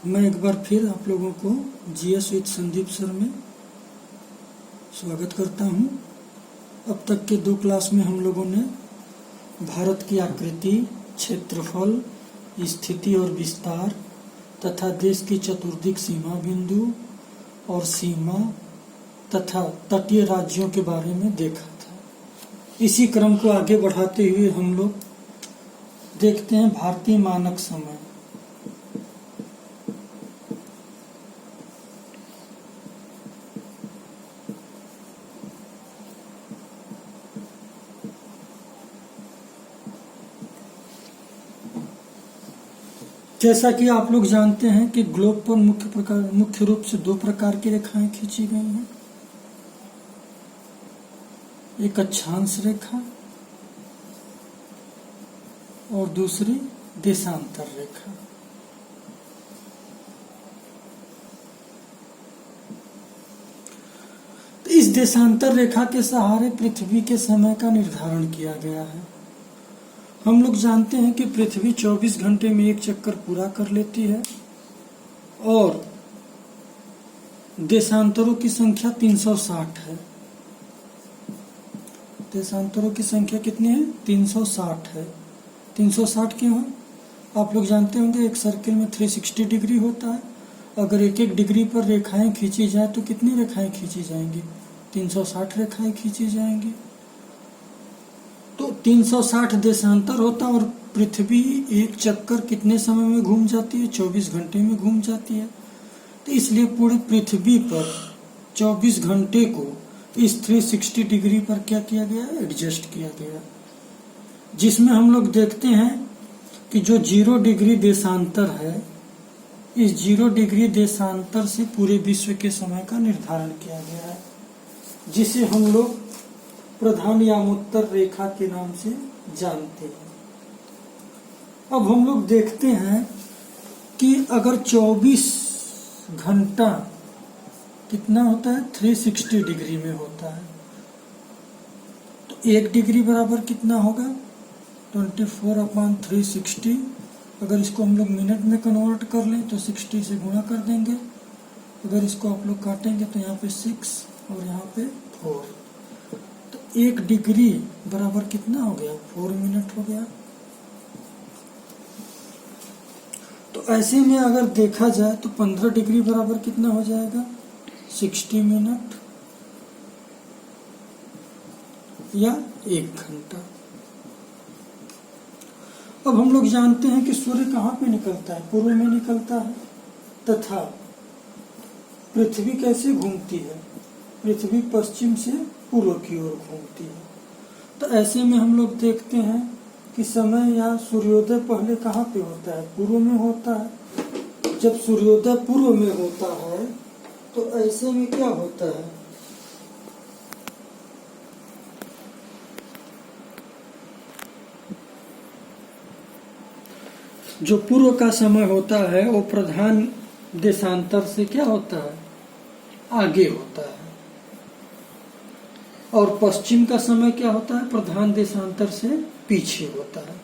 मैं एक बार फिर आप लोगों को जीएस विद संदीप सर में स्वागत करता हूं। अब तक के 2 क्लास में हम लोगों ने भारत की आकृति, क्षेत्रफल, स्थिति और विस्तार तथा देश की चतुर्दिक सीमा बिंदु और सीमा तथा तटीय राज्यों के बारे में देखा था। इसी क्रम को आगे बढ़ाते हुए हम लोग देखते हैं भारतीय मानक समय। जैसा कि आप लोग जानते हैं कि ग्लोब पर मुख्य रूप से 2 प्रकार की रेखाएं खींची गई हैं। एक अक्षांश रेखा और दूसरी देशांतर रेखा। तो इस देशांतर रेखा के सहारे पृथ्वी के समय का निर्धारण किया गया है। हम लोग जानते हैं कि पृथ्वी 24 घंटे में एक चक्कर पूरा कर लेती है और देशांतरों की संख्या 360 है। देशांतरों की संख्या कितनी है? 360 है। 360 क्यों है? आप लोग जानते होंगे एक सर्किल में 360 डिग्री होता है। अगर एक एक डिग्री पर रेखाएं खींची जाए तो कितनी रेखाएं खींची जाएंगी? 360 रेखाएं खींची जाएंगी। तो 360 देशांतर होता है और पृथ्वी एक चक्कर कितने समय में घूम जाती है? 24 घंटे में घूम जाती है। तो इसलिए पूरी पृथ्वी पर 24 घंटे को इस 360 डिग्री पर क्या किया गया? एडजस्ट किया गया, जिसमें हम लोग देखते हैं कि जो 0 डिग्री देशांतर है, इस 0 डिग्री देशांतर से पूरे विश्व के समय का निर्धारण किया गया है, जिसे हम लोग प्रधान यामोत्तर रेखा के नाम से जानते हैं। अब हम लोग देखते हैं कि अगर 24 घंटा कितना होता है? 360 डिग्री में होता है, तो 1 डिग्री बराबर कितना होगा? 24/360। अगर इसको हम लोग मिनट में कन्वर्ट कर लें तो 60 से गुणा कर देंगे। अगर इसको आप लोग काटेंगे तो यहाँ पे 6 और यहाँ पे 4, तो 1 डिग्री बराबर कितना हो गया? 4 मिनट हो गया। तो ऐसे में अगर देखा जाए तो 15 डिग्री बराबर कितना हो जाएगा? 60 मिनट या 1 घंटा। अब हम लोग जानते हैं कि सूर्य कहाँ पे निकलता है? पूर्व में निकलता है। तथा पृथ्वी कैसे घूमती है? पृथ्वी पश्चिम से पूर्व की ओर घूमती है। तो ऐसे में हम लोग देखते हैं कि समय या सूर्योदय पहले कहाँ पे होता है? पूर्व में होता है। जब सूर्योदय पूर्व में होता है तो ऐसे में क्या होता है? जो पूर्व का समय होता है वो प्रधान देशांतर से क्या होता है? आगे होता है। और पश्चिम का समय क्या होता है? प्रधान देशांतर से पीछे होता है।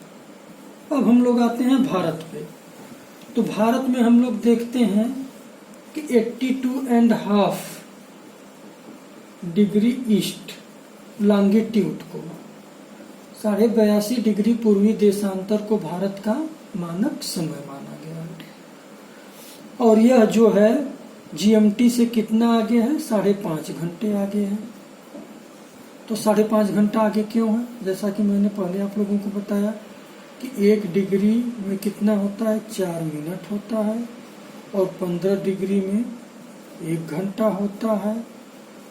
अब हम लोग आते हैं भारत पे। तो भारत में हम लोग देखते हैं कि 82.5 डिग्री ईस्ट लॉन्गिट्यूड को 82.5 डिग्री पूर्वी देशांतर को भारत का मानक समय माना गया है। और यह जो है जीएमटी से कितना आगे है? 5.5 घंटे आगे है। तो 5.5 घंटा आगे क्यों है? जैसा कि मैंने पहले आप लोगों को बताया कि 1 डिग्री में कितना होता है? 4 मिनट होता है और 15 डिग्री में 1 घंटा होता है।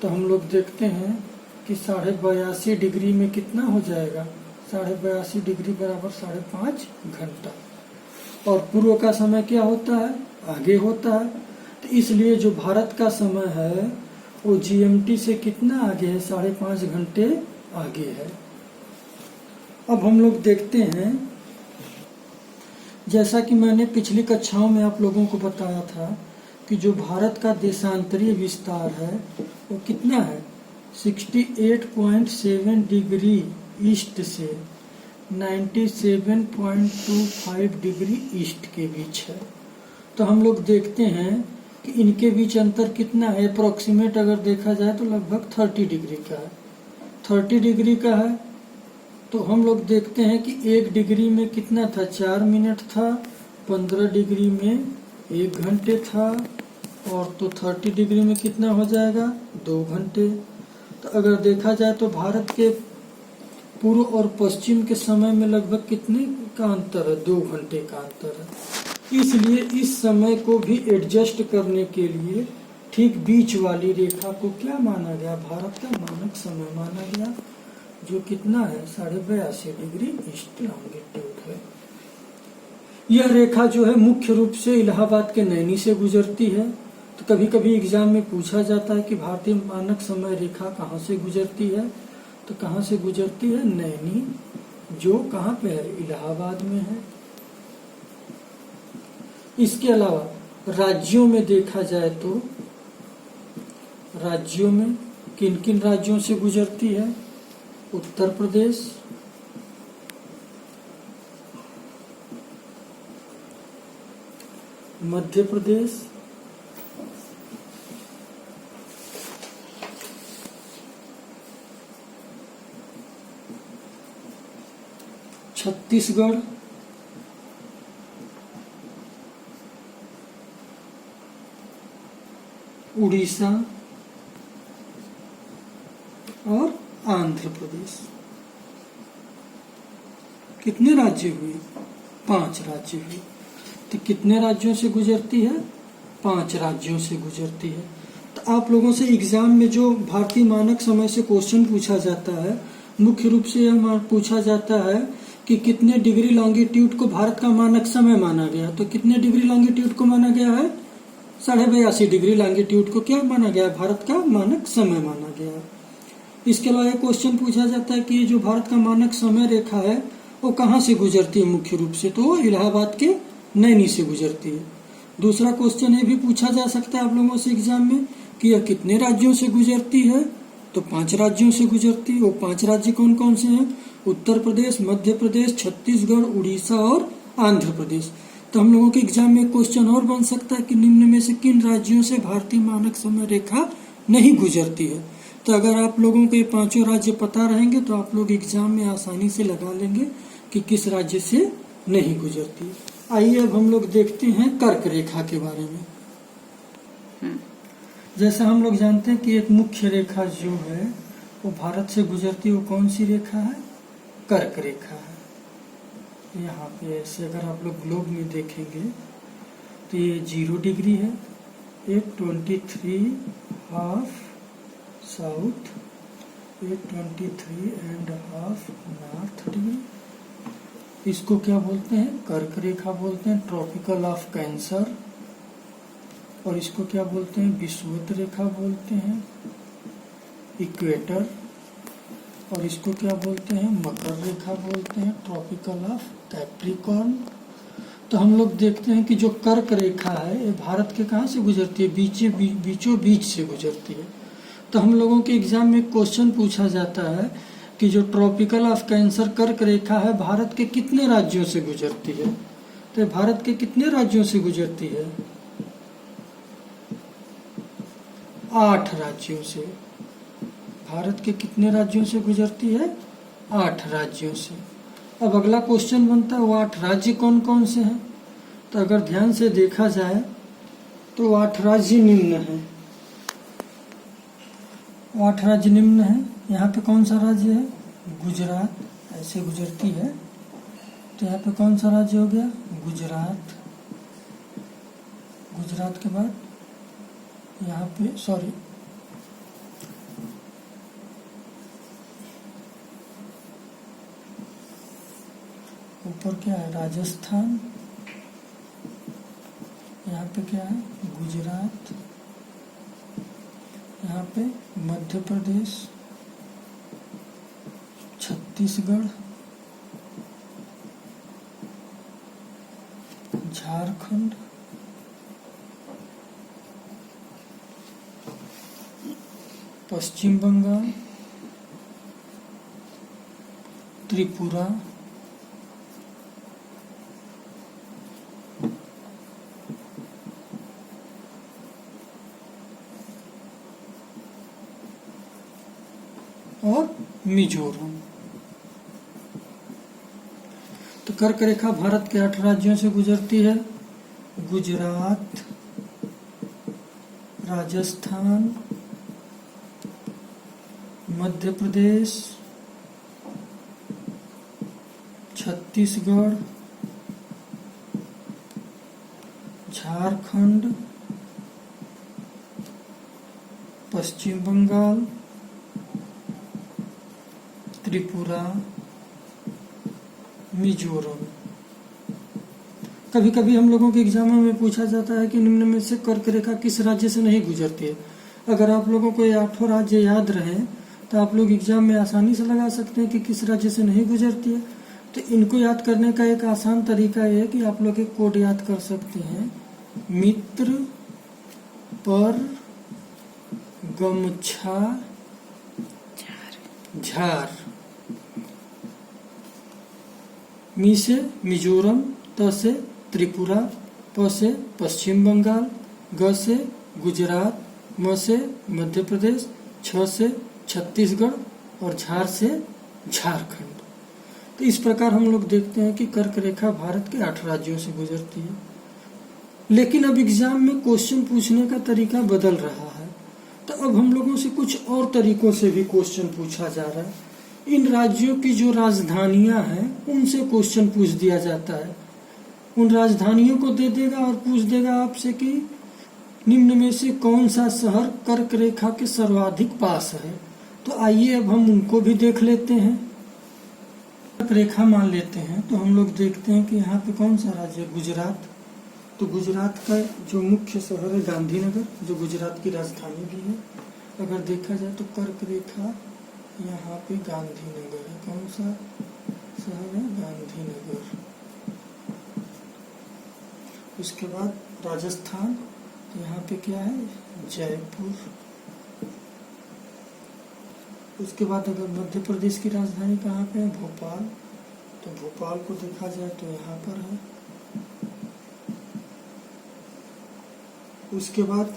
तो हम लोग देखते हैं कि 82.5 डिग्री में कितना हो जाएगा? 82.5 डिग्री बराबर 5.5 घंटा। और पूर्व का समय क्या होता है? आगे होता है। तो इसलिए जो भारत का समय है वो जीएमटी से कितना आगे है? 5.5 घंटे आगे है। अब हम लोग देखते हैं, जैसा कि मैंने पिछली कक्षाओं में आप लोगों को बताया था कि जो भारत का देशांतरीय विस्तार है वो कितना है? 68.7 डिग्री ईस्ट से 97.25 डिग्री ईस्ट के बीच है। तो हम लोग देखते हैं कि इनके बीच अंतर कितना है। अप्रोक्सीमेट अगर देखा जाए तो लगभग 30 डिग्री का है। 30 डिग्री का है तो हम लोग देखते हैं कि 1 डिग्री में कितना था, 4 मिनट था। 15 डिग्री में 1 घंटे था। और तो 30 डिग्री में कितना हो जाएगा, 2 घंटे। तो अगर देखा जाए तो भारत के पूर्व और पश्चिम के समय में लगभग कितने का अंतर है, 2 घंटे का अंतर है। इसलिए इस समय को भी एडजस्ट करने के लिए ठीक बीच वाली रेखा को क्या माना गया, भारत का मानक समय माना गया, जो कितना है 82.5 डिग्री ईस्ट लॉन्गिट्यूड है। यह रेखा जो है मुख्य रूप से इलाहाबाद के नैनी से गुजरती है। तो कभी कभी एग्जाम में पूछा जाता है कि भारतीय मानक समय रेखा कहाँ से गुजरती है, तो कहाँ से गुजरती है, नैनी, जो कहाँ पे है, इलाहाबाद में है। इसके अलावा राज्यों में देखा जाए तो राज्यों में किन किन राज्यों से गुजरती है, उत्तर प्रदेश, मध्य प्रदेश, छत्तीसगढ़, उड़ीसा और आंध्र प्रदेश। कितने राज्य हुए, 5 राज्य हुए। तो कितने राज्यों से गुजरती है, 5 राज्यों से गुजरती है। तो आप लोगों से एग्जाम में जो भारतीय मानक समय से क्वेश्चन पूछा जाता है, मुख्य रूप से यह पूछा जाता है कि कितने डिग्री लॉन्गिट्यूड को भारत का मानक समय माना गया। तो कितने डिग्री लॉन्गिट्यूड को माना गया है, 82.5 डिग्री लॉन्गिट्यूड को क्या माना गया है, भारत का मानक समय माना गया है। इसके अलावा एक क्वेश्चन पूछा जाता है कि ये जो भारत का मानक समय रेखा है वो कहाँ से गुजरती है, मुख्य रूप से तो इलाहाबाद के नैनी से गुजरती है। दूसरा क्वेश्चन ये भी पूछा जा सकता है आप लोगों से एग्जाम में कि यह कितने राज्यों से गुजरती है, तो 5 राज्यों से गुजरती है। वो 5 राज्य कौन कौन से हैं, उत्तर प्रदेश, मध्य प्रदेश, छत्तीसगढ़, उड़ीसा और आंध्र प्रदेश। तो हम लोगों के एग्जाम में क्वेश्चन और बन सकता है कि निम्न में से किन राज्यों से भारतीय मानक समय रेखा नहीं गुजरती है। तो अगर आप लोगों को ये 5 राज्य पता रहेंगे तो आप लोग एग्जाम में आसानी से लगा लेंगे कि किस राज्य से नहीं गुजरती। आइए अब हम लोग देखते हैं कर्क रेखा के बारे में। जैसा हम लोग जानते हैं कि एक मुख्य रेखा जो है वो भारत से गुजरती है, वो कौन सी रेखा है, कर्क रेखा है। यहाँ पे ऐसे अगर आप लोग ग्लोब में देखेंगे तो ये 0 डिग्री है, ये 23.5 साउथ, ये 23.5 नॉर्थ डिग्री। इसको क्या बोलते हैं, कर्क रेखा बोलते हैं, ट्रॉपिकल ऑफ कैंसर। और इसको क्या बोलते हैं, विषुवत रेखा बोलते हैं, इक्वेटर। और इसको क्या बोलते हैं, मकर रेखा बोलते हैं, ट्रॉपिकल ऑफ कैप्रिकॉर्न। तो हम लोग देखते हैं कि जो कर्क रेखा है ये भारत के कहाँ से गुजरती है, बीचों बीच से गुजरती है। तो हम लोगों के एग्जाम में क्वेश्चन पूछा जाता है कि जो ट्रॉपिकल ऑफ कैंसर कर्क रेखा है भारत के कितने राज्यों से गुजरती है। तो भारत के कितने राज्यों से गुजरती है, 8 राज्यों से। भारत के कितने राज्यों से गुजरती है, 8 राज्यों से। अब अगला क्वेश्चन बनता है वो 8 राज्य कौन कौन से हैं। तो अगर ध्यान से देखा जाए तो 8 राज्य निम्न हैं। 8 राज्य निम्न है। यहाँ पे कौन सा राज्य है, गुजरात, ऐसे गुजरती है। तो यहाँ पे कौन सा राज्य हो गया, गुजरात। गुजरात के बाद यहाँ पे ऊपर क्या है, राजस्थान। यहाँ पे क्या है, गुजरात। यहाँ पे मध्य प्रदेश, छत्तीसगढ़, झारखंड, पश्चिम बंगाल, त्रिपुरा, मिजोरम। तो कर्क रेखा भारत के 8 राज्यों से गुजरती है। गुजरात, राजस्थान, मध्य प्रदेश, छत्तीसगढ़, झारखंड, पश्चिम बंगाल, त्रिपुरा, मिजोरम। कभी कभी हम लोगों के एग्जामों में पूछा जाता है कि निम्न में से कर्क रेखा किस राज्य से नहीं गुजरती है। अगर आप लोगों को ये 8 राज्य याद रहे तो आप लोग एग्जाम में आसानी से लगा सकते हैं कि किस राज्य से नहीं गुजरती है। तो इनको याद करने का एक आसान तरीका ये है कि आप लोग एक कोड याद कर सकते हैं, मित्र पर गमछा झार। मी से मिजोरम, त से त्रिपुरा, प से पश्चिम बंगाल, ग से गुजरात, म से मध्य प्रदेश, छ से छत्तीसगढ़ और झार से झारखंड। तो इस प्रकार हम लोग देखते हैं कि कर्क रेखा भारत के 8 राज्यों से गुजरती है। लेकिन अब एग्जाम में क्वेश्चन पूछने का तरीका बदल रहा है। तो अब हम लोगों से कुछ और तरीकों से भी क्वेश्चन पूछा जा रहा है। इन राज्यों की जो राजधानियां हैं उनसे क्वेश्चन पूछ दिया जाता है। उन राजधानियों को दे देगा और पूछ देगा आपसे कि निम्न में से कौन सा शहर कर्क रेखा के सर्वाधिक पास है। तो आइए अब हम उनको भी देख लेते हैं। कर्क रेखा मान लेते हैं तो हम लोग देखते हैं कि यहाँ पे कौन सा राज्य है, गुजरात। तो गुजरात का जो मुख्य शहर है गांधीनगर, जो गुजरात की राजधानी भी है। अगर देखा जाए तो कर्क रेखा यहाँ पे गांधीनगर है। कौन सा शहर है, गांधीनगर। उसके बाद राजस्थान, यहाँ पे क्या है, जयपुर। उसके बाद अगर मध्य प्रदेश की राजधानी कहाँ पे है, भोपाल। तो भोपाल को देखा जाए तो यहाँ पर है। उसके बाद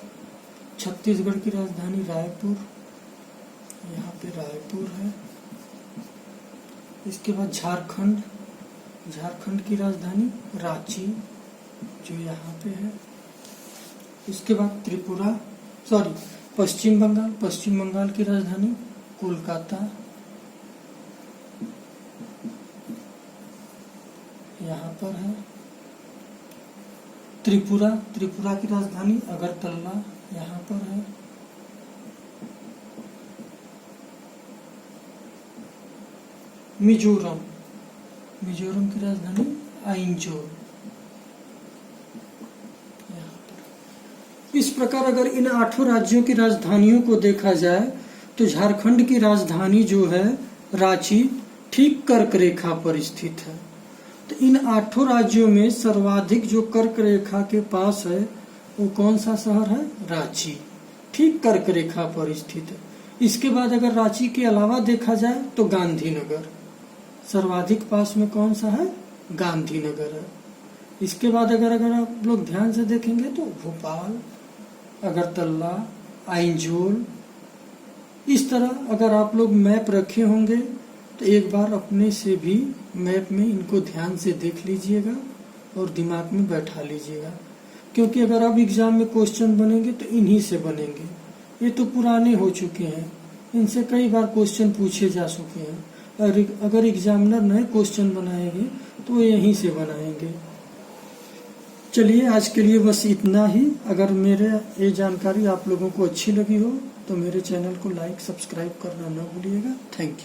छत्तीसगढ़ की राजधानी रायपुर, यहाँ पे रायपुर है। इसके बाद झारखंड, झारखंड की राजधानी रांची, जो यहाँ पे है। इसके बाद त्रिपुरा, पश्चिम बंगाल, पश्चिम बंगाल की राजधानी कोलकाता, यहाँ पर है। त्रिपुरा, त्रिपुरा की राजधानी अगरतला, यहाँ पर है। मिजोरम, मिजोरम की राजधानी आइंजोल। इस प्रकार अगर इन 8 राज्यों की राजधानियों को देखा जाए तो झारखंड की राजधानी जो है रांची ठीक कर्क रेखा पर स्थित है। तो इन 8 राज्यों में सर्वाधिक जो कर्क रेखा के पास है वो कौन सा शहर है, रांची, ठीक कर्क रेखा पर स्थित है। इसके बाद अगर रांची के अलावा देखा जाए तो गांधीनगर सर्वाधिक पास में कौन सा है, गांधीनगर है। इसके बाद अगर आप लोग ध्यान से देखेंगे तो भोपाल, अगरतला, आइंजोल। इस तरह अगर आप लोग मैप रखे होंगे तो एक बार अपने से भी मैप में इनको ध्यान से देख लीजिएगा और दिमाग में बैठा लीजिएगा, क्योंकि अगर अब एग्जाम में क्वेश्चन बनेंगे तो इन्हीं से बनेंगे। ये तो पुराने हो चुके हैं, इनसे कई बार क्वेश्चन पूछे जा चुके हैं। और अगर एग्जामिनर नए क्वेश्चन बनाएंगे तो यहीं से बनाएंगे। चलिए आज के लिए बस इतना ही। अगर मेरे ये जानकारी आप लोगों को अच्छी लगी हो तो मेरे चैनल को लाइक सब्सक्राइब करना न भूलिएगा। Thank you.